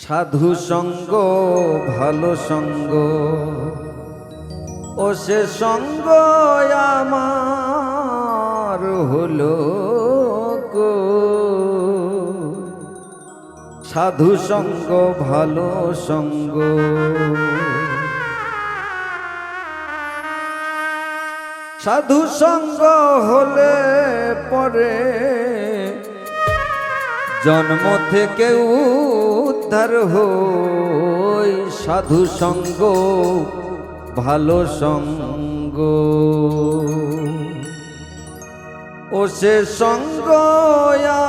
সাধু সঙ্গ ভালো সঙ্গ ও সে সঙ্গ আমার হলো গো। সাধু সঙ্গ ভালো সঙ্গ সাধু সঙ্গ হলে পরে জন্ম থেকে উদ্ধার হই। সাধু সঙ্গ ভালো সঙ্গ ও সে সঙ্গ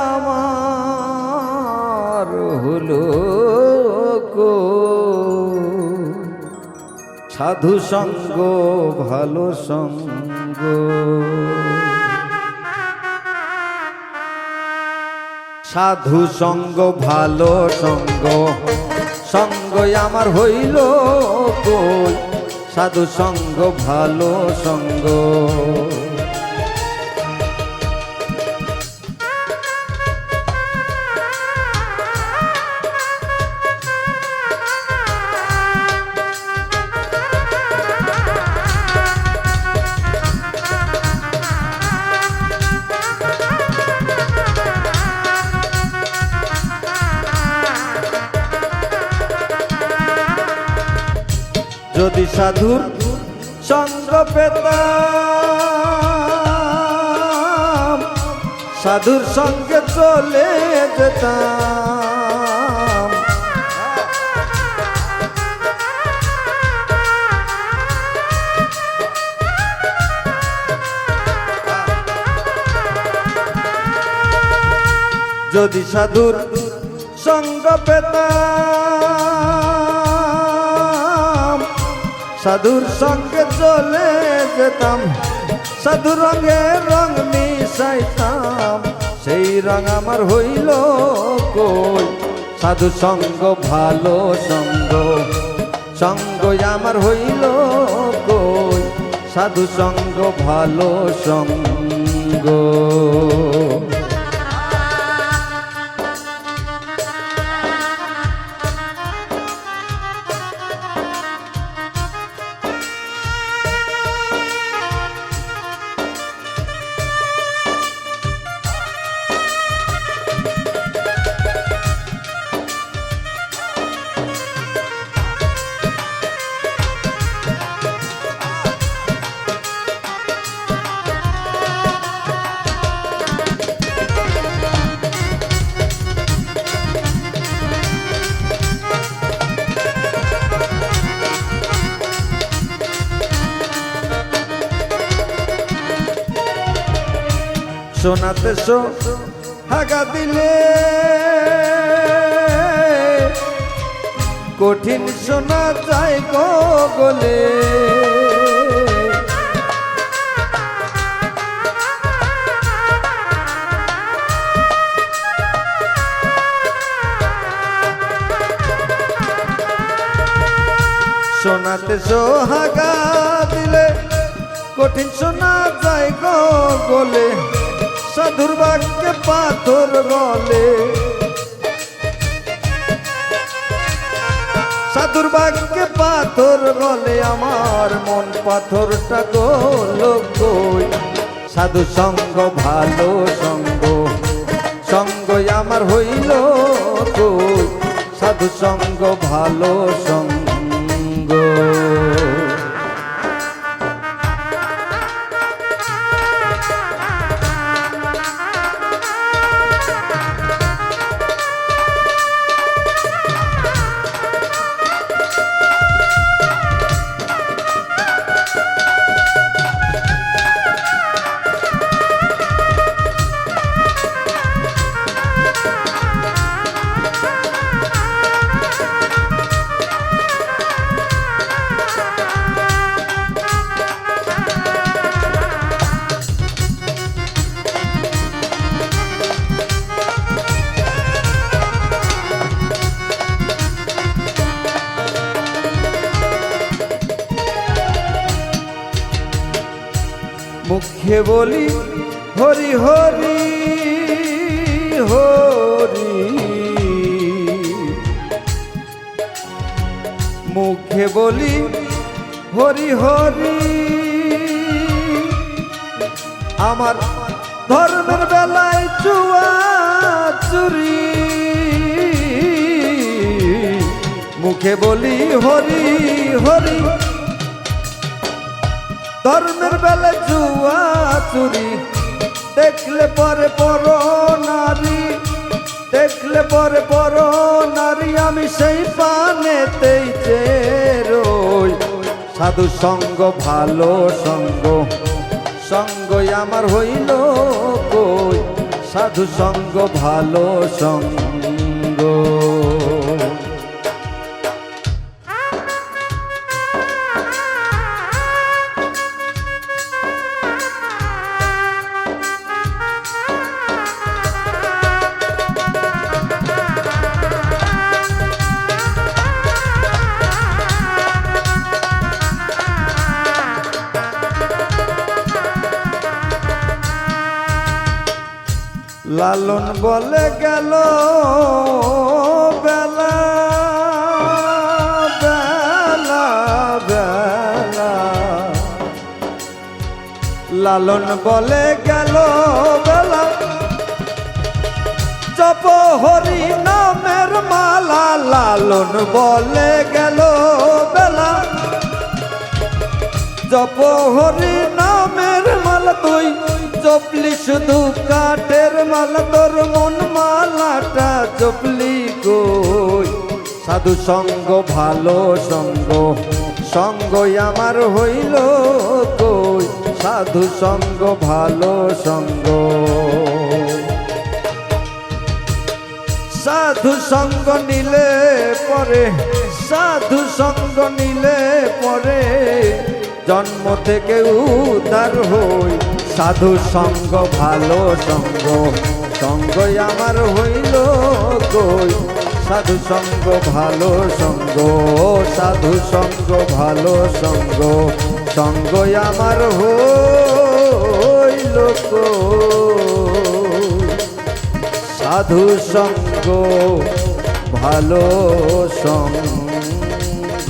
আমার হলো গো। সাধু সঙ্গ ভালো সঙ্গ সাধু সঙ্গ ভালো সঙ্গ সঙ্গ আমার হইল কই। সাধু সঙ্গ ভালো সঙ্গ যদি সাধুর সঙ্গ পেতাম সাধুর সঙ্গে চলে যেতাম। যদি সাধুর সঙ্গ পেতাম সাধুর সঙ্গে চলে যেতাম। সাধু রঙে রং মিশাইতাম সেই রং আমার হইল কই। সাধু সঙ্গ ভালো সঙ্গ সঙ্গ আমার হইল কই। সাধু সঙ্গ ভালো সঙ্গ শোনাতে হাগা দিলে কঠিন শোনা যায় গো গলে। শোনাতে হাগা দিলে কঠিন শোনা যায় গো গলে। সাধুর বাক্যে পাথর গলে সাধুর বাক্যে পাথর গলে আমার মন পাথরটা গল কই। সাধু সঙ্গ ভালো সঙ্গ সঙ্গ আমার হইল কই। সাধু সঙ্গ ভালো সঙ্গ মুখে বলি হরি হরি হরি মুখে বলি হরি হরি, আমার ধর্মের বেলায় চুয়া চুরি। মুখে বলি হরি হরি, ধর্মের বেলায় চুয়া চুরি। দেখলে পরে পর নারী, দেখলে পরে পর নারী, আমি সেই পানেতেই চেরোই। সাধু সঙ্গ ভালো সঙ্গ, সঙ্গই আমার হইল কই। সাধু সঙ্গ ভালো সঙ্গ। লালন বলে গেল বেলা বেলা বেলা, লালন বলে গেল বেলা, জপ হরি নামের মালা। লালন বলে গেল বেলা, জপ হরি নামের মালা। তুই জপলি শুধু কাঠের মালা, তোর মন মালাটা জপলি কই। সাধু সঙ্গ ভালো সঙ্গ, সঙ্গই আমার হইল কই। সাধু সঙ্গ ভালো সঙ্গ। সাধু সঙ্গ নিলে পরে, সাধু সঙ্গ নিলে পরে, জন্ম থেকে উদ্ধার হই। সাধু সঙ্গ ভালো সঙ্গ, সঙ্গই আমার হইল কই। সাধু সঙ্গ ভালো সঙ্গ, সাধু সঙ্গ ভালো সঙ্গ, সঙ্গই আমার হইল কই। সাধু সঙ্গ ভালো সঙ্গ।